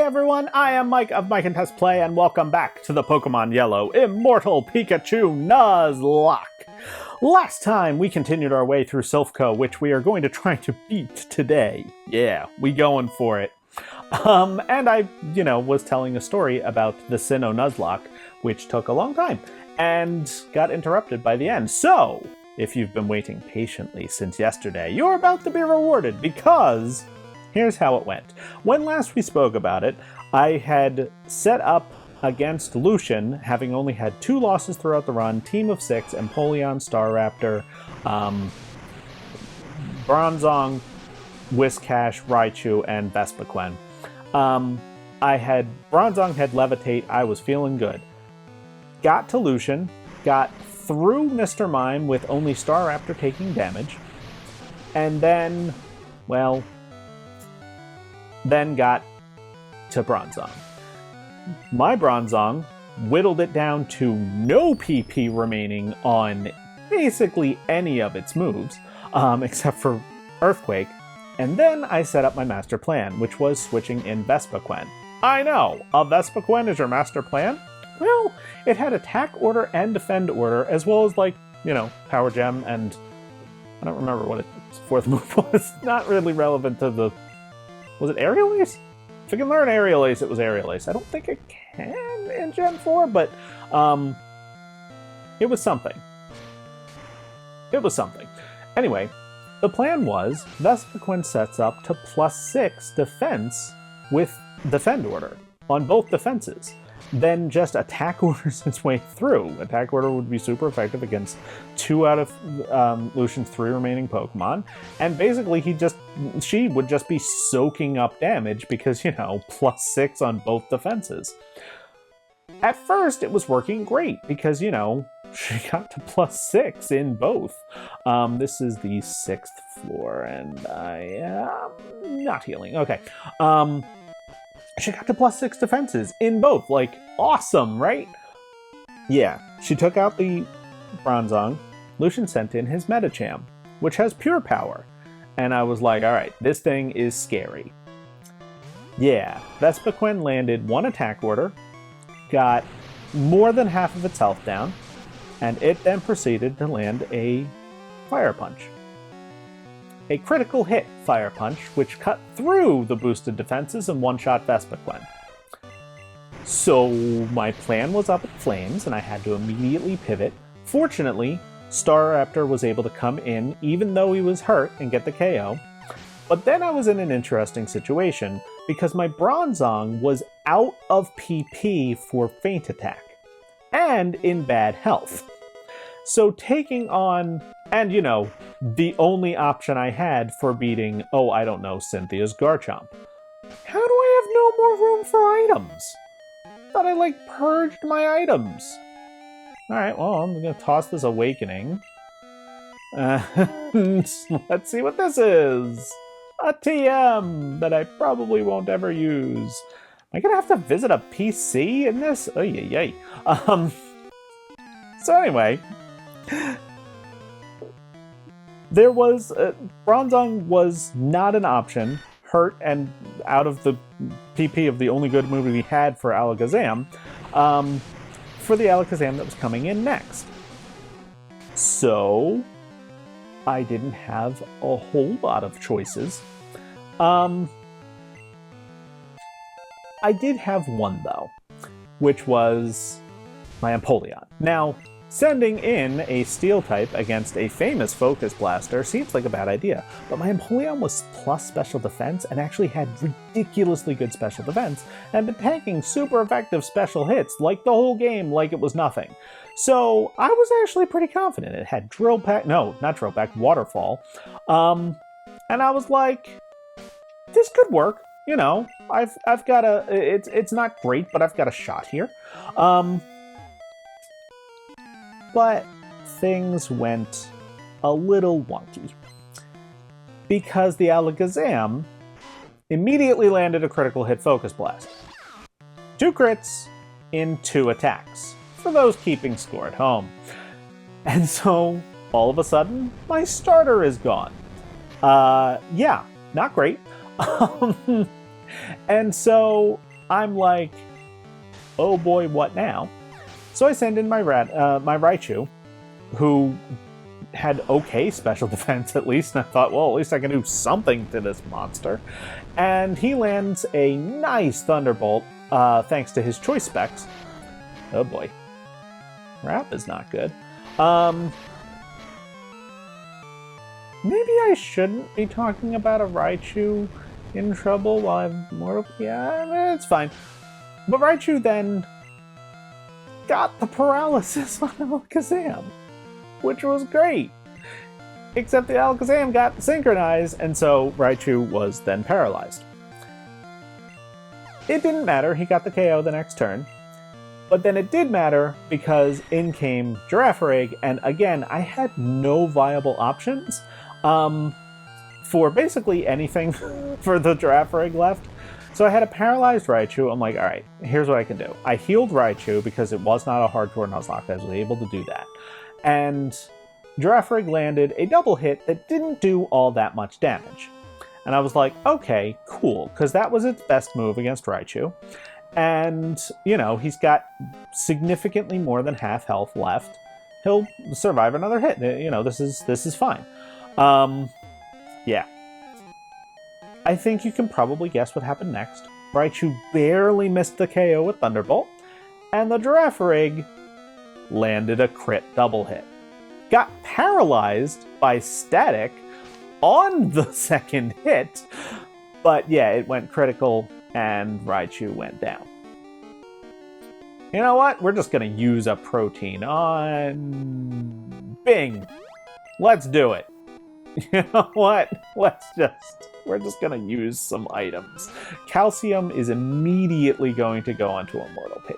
everyone, I am Mike of Mike and Test Play, and welcome back to the Pokemon Yellow Immortal Pikachu Nuzlocke. Last time, we continued our way through Silph Co, which we are going to try to beat today. Yeah, we going for it. And I, was telling a story about the Sinnoh Nuzlocke, which took a long time, and got interrupted by the end. So, if you've been waiting patiently since yesterday, you're about to be rewarded, because here's how it went. When last we spoke about it, I had set up against Lucian, having only had 2 losses throughout the run, Team of 6, Empoleon, Staraptor, Bronzong, Whiscash, Raichu, and Vespiquen. Bronzong had Levitate, I was feeling good. Got to Lucian, got through Mr. Mime with only Staraptor taking damage, and then got to Bronzong. My Bronzong whittled it down to no PP remaining on basically any of its moves, except for Earthquake, and then I set up my master plan, which was switching in Vespiquen. I know, a Vespiquen is your master plan? Well, it had attack order and defend order, as well as, Power Gem, and I don't remember what its 4th move was. Not really relevant to the... Was it Aerial Ace? If I can learn Aerial Ace, it was Aerial Ace. I don't think it can in Gen 4, but it was something. Anyway, the plan was Vespiquen sets up to +6 defense with defend order on both defenses. Then just attack orders its way through. Attack order would be super effective against 2 out of Lucian's 3 remaining Pokemon. And basically she would just be soaking up damage because, +6 on both defenses. At first, it was working great because, she got to +6 in both. This is the 6th floor and I am not healing. Okay. She got to +6 defenses in both. Awesome, right? Yeah, she took out the Bronzong. Lucian sent in his Medicham, which has pure power. And I was like, alright, this thing is scary. Yeah, Vespiquen landed 1 attack order, got more than half of its health down, and it then proceeded to land a Fire Punch. A critical hit Fire Punch, which cut through the boosted defenses and one-shot Vespiquen. So my plan was up in flames, and I had to immediately pivot. Fortunately, Staraptor was able to come in, even though he was hurt, and get the KO. But then I was in an interesting situation, because my Bronzong was out of PP for Feint Attack, and in bad health. So taking on, and the only option I had for beating, Cynthia's Garchomp. How do I have no more room for items? Thought I, purged my items. Alright, well, I'm gonna toss this Awakening. Let's see what this is. A TM that I probably won't ever use. Am I gonna have to visit a PC in this? Oy. So anyway... There was... Bronzong was not an option, hurt and out of the PP of the only good move we had for Alakazam, for the Alakazam that was coming in next. So, I didn't have a whole lot of choices. I did have one, though, which was my Empoleon. Now, sending in a Steel type against a famous Focus Blaster seems like a bad idea, but my Empoleon was plus special defense and actually had ridiculously good special defense and been tanking super effective special hits the whole game like it was nothing. So I was actually pretty confident. It had Waterfall. And I was like, this could work. I've got it's not great, but I've got a shot here. But things went a little wonky. Because the Alakazam immediately landed a critical hit Focus Blast. 2 crits in 2 attacks, for those keeping score at home. And so, all of a sudden, my starter is gone. Yeah, not great. And so, I'm like, oh boy, what now? So I send in my Raichu, who had okay special defense at least, and I thought, well, at least I can do something to this monster. And he lands a nice Thunderbolt, thanks to his choice specs. Oh boy. Rap is not good. Maybe I shouldn't be talking about a Raichu in trouble while I'm Immortal. Yeah, it's fine. But Raichu then got the paralysis on Alakazam, which was great. Except the Alakazam got synchronized, and so Raichu was then paralyzed. It didn't matter, he got the KO the next turn. But then it did matter because in came Girafarig, and again, I had no viable options for basically anything for the Girafarig left. So I had a paralyzed Raichu. I'm like, all right, here's what I can do. I healed Raichu because it was not a hardcore Nuzlocke. I was able to do that. And Girafarig landed a double hit that didn't do all that much damage. And I was like, okay, cool, because that was its best move against Raichu. And, you know, he's got significantly more than half health left. He'll survive another hit. You know, this is fine. Yeah. I think you can probably guess what happened next. Raichu barely missed the KO with Thunderbolt, and the Girafarig landed a crit double hit. Got paralyzed by Static on the second hit, but yeah, it went critical and Raichu went down. You know what? We're just going to use a protein on Bing. Let's do it. You know what? We're just going to use some items. Calcium is immediately going to go onto Immortal P.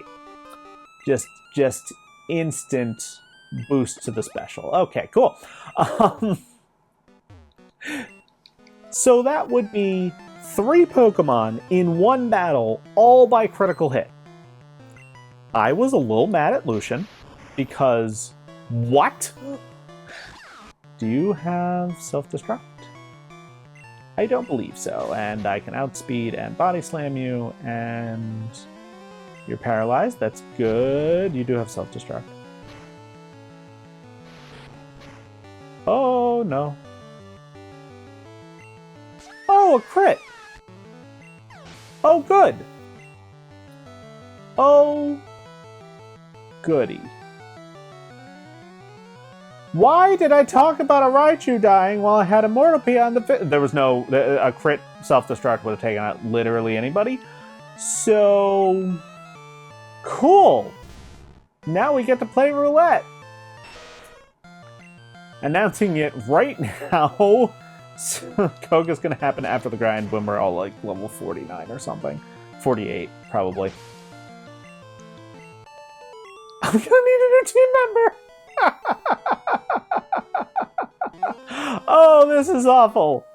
Just instant boost to the special. Okay, cool. So that would be 3 Pokemon in one battle, all by critical hit. I was a little mad at Lucian, because what? Do you have Selfdestruct? I don't believe so, and I can outspeed and body slam you, and you're paralyzed. That's good. You do have Selfdestruct. Oh, no. Oh, a crit! Oh, good! Oh, goody. Why did I talk about a Raichu dying while I had Immortal P on the There was no... A crit Self-Destruct would have taken out literally anybody. So... Cool! Now we get to play roulette! Announcing it right now... Koga's gonna happen after the grind when we're all like level 49 or something. 48, probably. I'm gonna need a new team member! Oh, this is awful!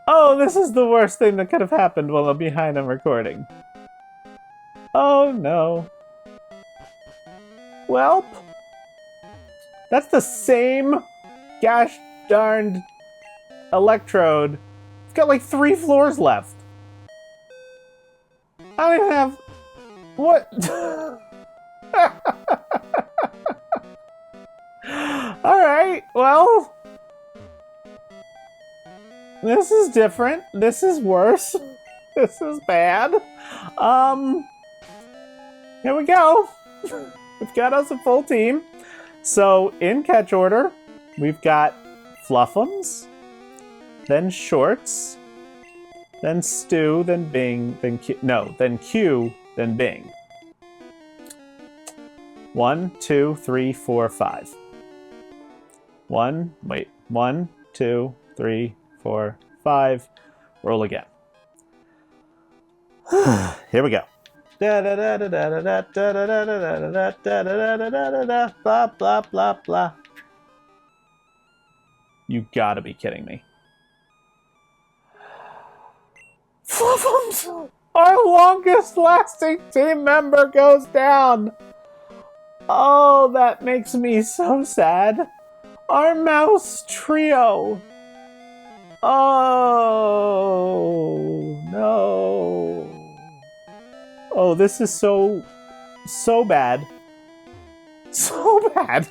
Oh, this is the worst thing that could have happened while I'm behind on recording. Oh no. Welp. That's the same gosh darned Electrode. It's got like 3 floors left. I don't even have... What? Alright, well... This is different. This is worse. This is bad. Here we go. We've got us a full team. So, in catch order, we've got Fluffums, then Shorts, then Stew, then Bing, then Q. No, then Q, then Bing. 1, 2, 3, 4, 5. 1, 2, 3, 4, 5. Roll again. Here we go. Blah, blah, blah, blah. You gotta be kidding me. Fluffums! Our longest lasting team member goes down! Oh, that makes me so sad. Our mouse trio. Oh, no. Oh, this is so bad. So bad.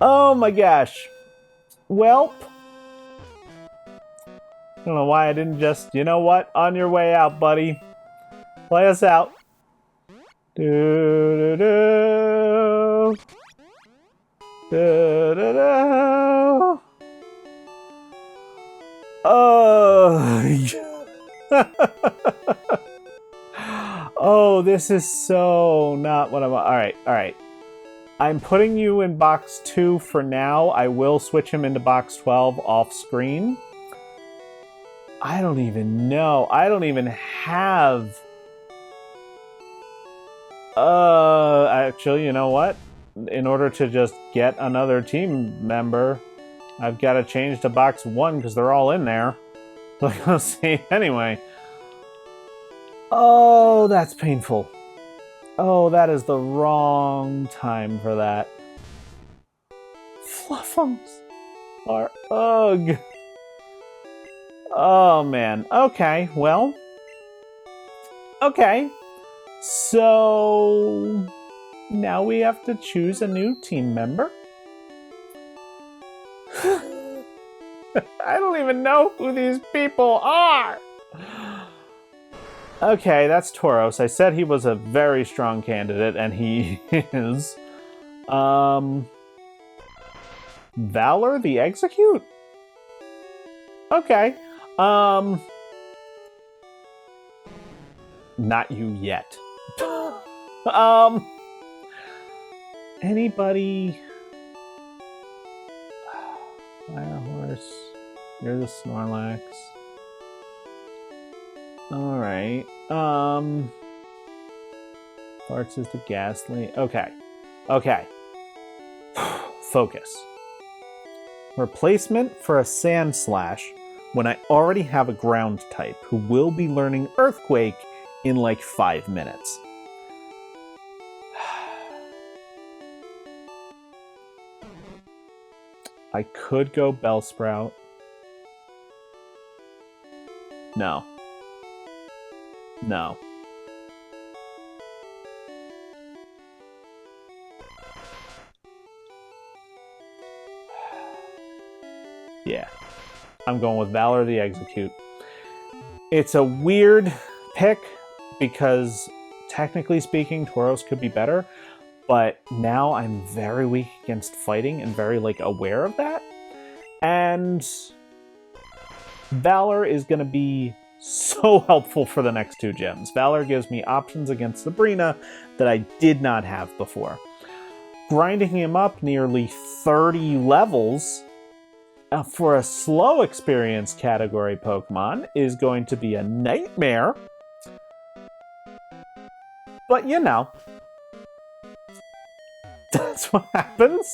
Oh my gosh. Welp. I don't know why I didn't just, you know what? On your way out, buddy. Play us out. Do do do. Do do do. Oh. Oh, this is so not what I'm... Alright, alright. I'm putting you in box 2 for now. I will switch him into box 12 off screen. I don't even know. I don't even have... Actually, you know what? In order to just get another team member, I've got to change to box 1 because they're all in there. Like I was saying anyway. Oh, that's painful. Oh, that is the wrong time for that. Fluffums are ugh. Oh, man. Okay, well. Okay. So... now we have to choose a new team member. I don't even know who these people are! Okay, that's Tauros. I said he was a very strong candidate, and he is. Valor the Execute? Okay. Not you yet. Anybody... Fire Horse. You're the Snorlax. Alright. Farts is the Ghastly. Okay. Okay. Focus. Replacement for a Sand Slash when I already have a ground type who will be learning Earthquake in like 5 minutes. I could go Bellsprout. No. No. Yeah. I'm going with Valor the Execute. It's a weird pick because technically speaking, Tauros could be better, but now I'm very weak against fighting and very like aware of that. And Valor is going to be so helpful for the next 2 gems. Valor gives me options against Sabrina that I did not have before. Grinding him up nearly 30 levels for a slow experience category Pokemon is going to be a nightmare. But you know, that's what happens.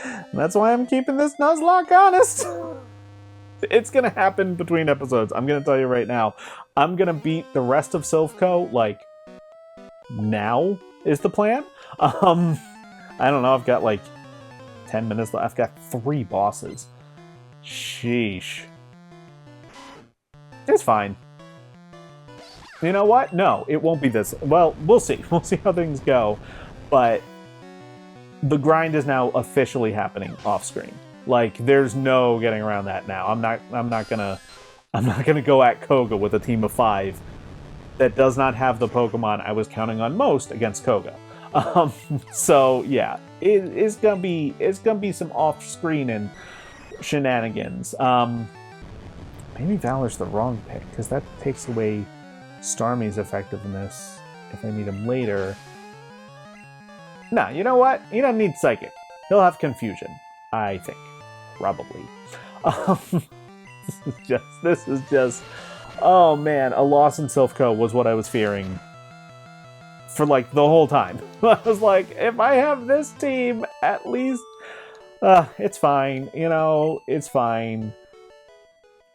And that's why I'm keeping this Nuzlocke honest. It's going to happen between episodes. I'm going to tell you right now. I'm going to beat the rest of Silph Co. like now is the plan. I don't know. I've got like 10 minutes left. I've got 3 bosses. Sheesh. It's fine. You know what? No, it won't be this. Well, we'll see. We'll see how things go. But the grind is now officially happening off screen. Like, there's no getting around that now. I'm not gonna go at Koga with a team of 5 that does not have the Pokemon I was counting on most against Koga. So yeah, it's gonna be some off screen and shenanigans. Maybe Valor's the wrong pick because that takes away Starmie's effectiveness if I need him later. Nah, you know what? He doesn't need Psychic. He'll have Confusion, I think. Probably. This is just... Oh man, a loss in Silph Co was what I was fearing for like the whole time. I was like, if I have this team, at least... it's fine. You know, it's fine.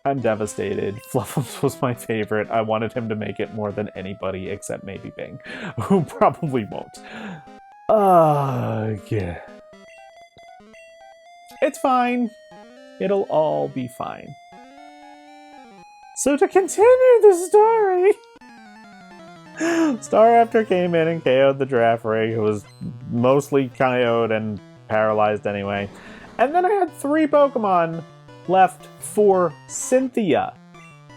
I'm devastated. Fluffums was my favorite. I wanted him to make it more than anybody except maybe Bing, who probably won't. Yeah. It's fine. It'll all be fine. So to continue the story, Staraptor came in and KO'd the Giraffrig, who was mostly KO'd and paralyzed anyway. And then I had 3 Pokemon left for Cynthia.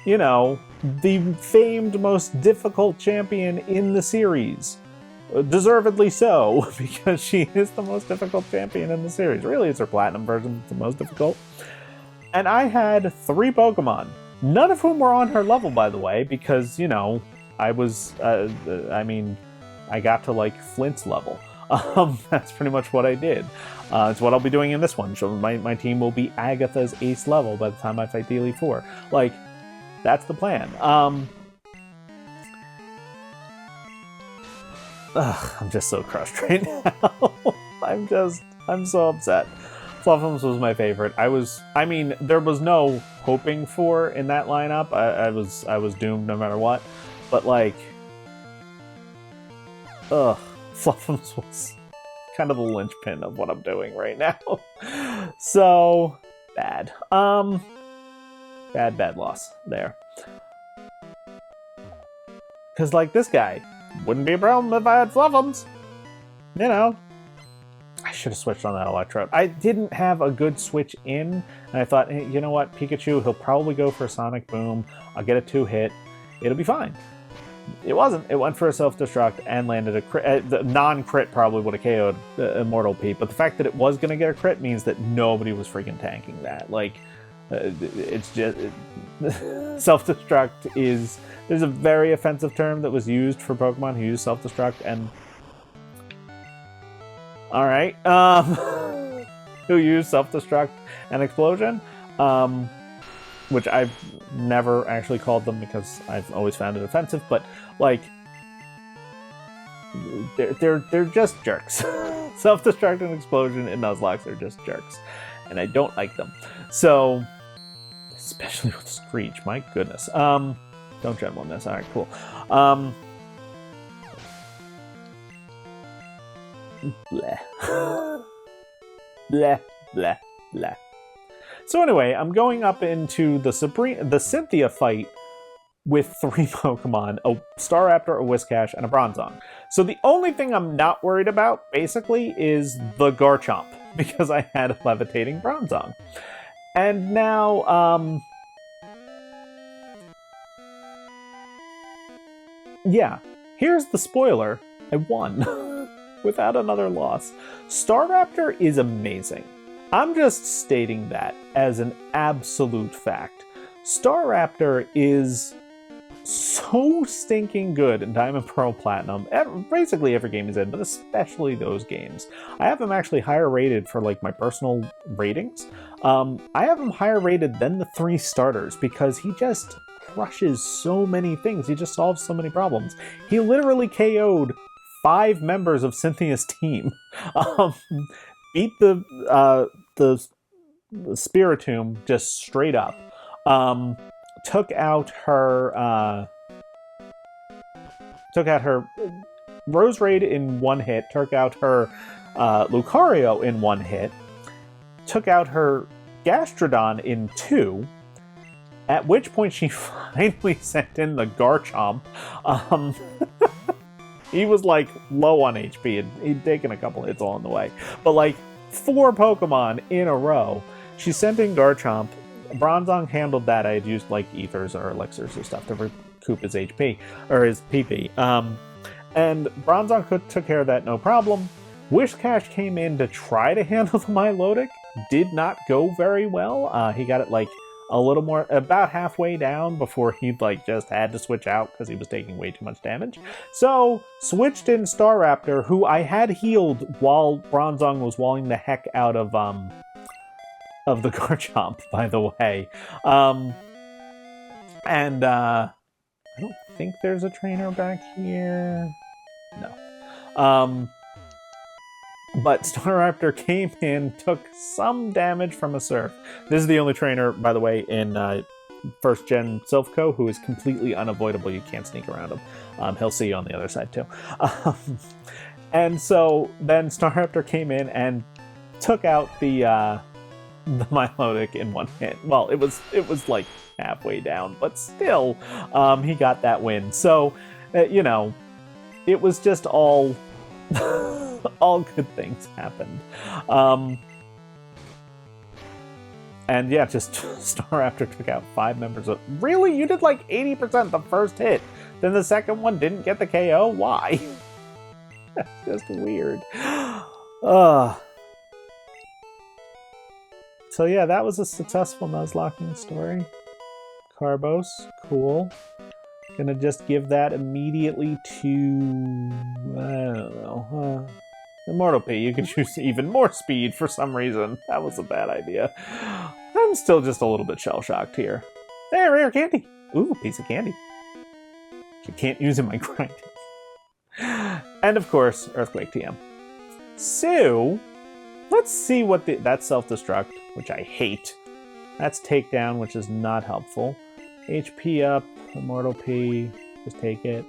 You know, the famed most difficult champion in the series. Deservedly so, because she is the most difficult champion in the series. Really, it's her Platinum version that's the most difficult. And I had 3 Pokemon, none of whom were on her level, by the way, because, you know, I was, I got to, like, Flint's level. That's pretty much what I did. It's what I'll be doing in this one. So my team will be Agatha's ace level by the time I fight Dealy 4. Like, that's the plan. I'm just so crushed right now. I'm so upset. Fluffums was my favorite. There was no hoping for in that lineup. I was doomed no matter what. But like, Fluffums was kind of the linchpin of what I'm doing right now. So bad. Bad loss there. Because like this guy wouldn't be a problem if I had Fluffums. You know. I should have switched on that Electrode. I didn't have a good switch in, and I thought, hey, you know what, Pikachu, he'll probably go for a Sonic Boom. I'll get a 2-hit. It'll be fine. It wasn't. It went for a Self-Destruct and landed a crit. The non-crit probably would have KO'd Immortal Pete, but the fact that it was going to get a crit means that nobody was freaking tanking that. Like, it's just... Self-Destruct is... There's a very offensive term that was used for Pokemon who use Self-Destruct, and... Alright, who use Self-Destruct and Explosion, which I've never actually called them because I've always found it offensive, but, like, they're just jerks. Self-Destruct and Explosion and Nuzlocke are just jerks, and I don't like them. So, especially with Screech, my goodness. Don't Gen 1 this, alright, cool. Bleh. Bleh, bleh, bleh. So anyway, I'm going up into the Cynthia fight with 3 Pokemon, a Staraptor, a Whiscash, and a Bronzong. So the only thing I'm not worried about, basically, is the Garchomp, because I had a Levitating Bronzong. And now, yeah, here's the spoiler. I won. Without another loss. Staraptor is amazing. I'm just stating that as an absolute fact. Staraptor is so stinking good in Diamond, Pearl, Platinum. Basically every game he's in, but especially those games. I have him actually higher rated for like my personal ratings. I have him higher rated than the 3 starters because he just crushes so many things. He just solves so many problems. He literally KO'd 5 members of Cynthia's team. Beat the Spiritomb just straight up. Took out her Roserade in 1 hit. Took out her Lucario in 1 hit. Took out her Gastrodon in 2. At which point she finally sent in the Garchomp. He was, like, low on HP, and he'd taken a couple hits along the way. But, like, 4 Pokemon in a row. She sent in Garchomp. Bronzong handled that. I had used, like, Ethers or Elixirs or stuff to recoup his HP, or his PP. And Bronzong took care of that, no problem. Whiscash came in to try to handle the Milotic. Did not go very well. He got it, like, a little more, about halfway down before he like just had to switch out because he was taking way too much damage. So switched in Staraptor, who I had healed while Bronzong was walling the heck out of the Garchomp, by the way. I don't think there's a trainer back here. No. But Staraptor came in, took some damage from a Surf. This is the only trainer, by the way, in first gen Silph Co who is completely unavoidable. You can't sneak around him. He'll see you on the other side too. And so then Staraptor came in and took out the the Milotic in one hit. Well, it was like halfway down, but still, he got that win. So, you know, it was just all all good things happened. And yeah, just Staraptor took out 5 members of... Really? You did like 80% the first hit. Then the second one didn't get the KO? Why? That's just weird. So yeah, that was a successful Nuzlocking story. Carbos, cool. Gonna just give that immediately to... I don't know. Immortal P, you can choose even more speed for some reason. That was a bad idea. I'm still just a little bit shell-shocked here. Hey, rare candy! Ooh, piece of candy. You can't use in my grinding. And of course, Earthquake TM. So, let's see what that's Self-Destruct, which I hate. That's Takedown, which is not helpful. HP up, Immortal P, just take it.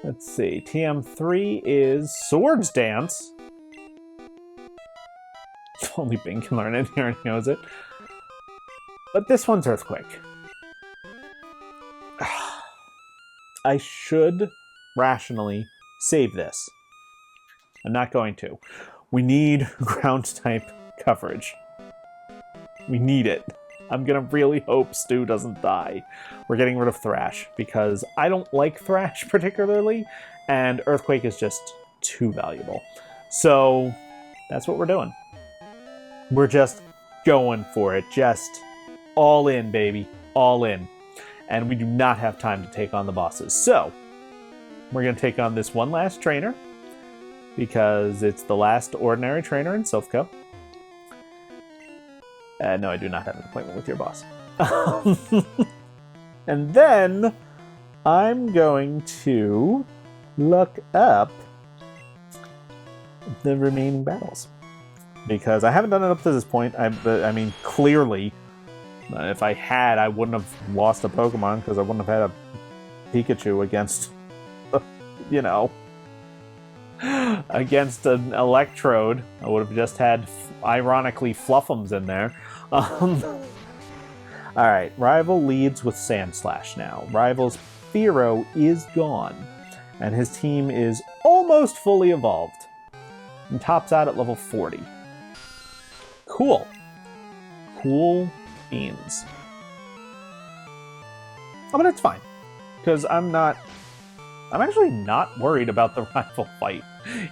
Let's see, TM3 is Swords Dance. Only Bing can learn it, he already knows it. But this one's Earthquake. I should rationally save this. I'm not going to. We need ground type coverage. We need it. I'm gonna really hope Stu doesn't die. We're getting rid of Thrash because I don't like Thrash particularly, and Earthquake is just too valuable. So that's what we're doing. We're just going for it. Just all in, baby. All in. And we do not have time to take on the bosses. So we're gonna take on this one last trainer because it's the last ordinary trainer in Silph Co. No, I do not have an appointment with your boss. And then I'm going to look up the remaining battles. Because I haven't done it up to this point. I mean, clearly, if I had, I wouldn't have lost a Pokemon because I wouldn't have had a Pikachu against, you know, against an Electrode. I would have just had, ironically, Fluffums in there. Alright, Rival leads with Sandslash now. Rival's Fearow is gone, and his team is almost fully evolved, and tops out at level 40. Cool. Cool beans. Oh, but it's fine, because I'm actually not worried about the Rival fight,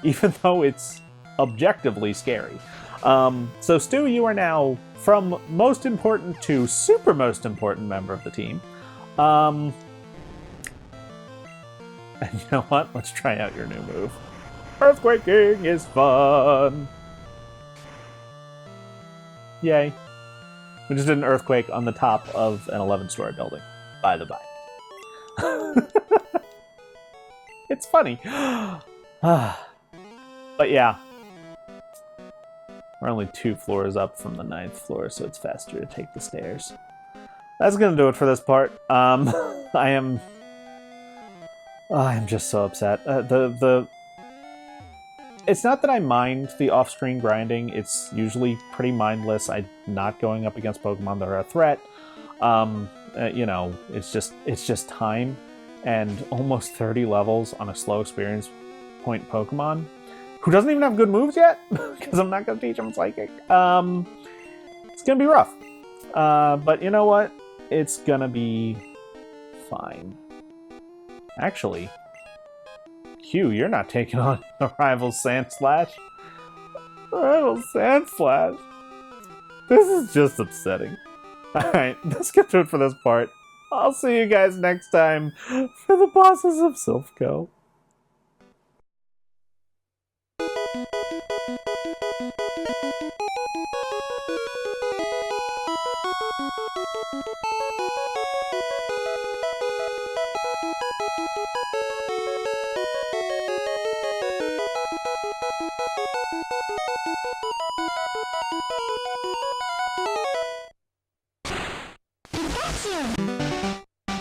even though it's objectively scary. So Stu, you are now from most important to super most important member of the team. And you know what? Let's try out your new move. Earthquaking is fun! Yay. We just did an earthquake on the top of an 11-story building, by the by. It's funny. But yeah. We're only 2 floors up from the 9th floor, so it's faster to take the stairs. That's gonna do it for this part. I'm just so upset. It's not that I mind the off-screen grinding. It's usually pretty mindless. I'm not going up against Pokemon that are a threat. You know, it's just time and almost 30 levels on a slow experience point Pokemon who doesn't even have good moves yet, because I'm not going to teach him Psychic. It's going to be rough. But you know what? It's going to be fine. Actually, Q, you're not taking on a Rival Sandslash. Rival Sandslash? This is just upsetting. Alright, let's get to it for this part. I'll see you guys next time for the bosses of Silph Co. Pikachu!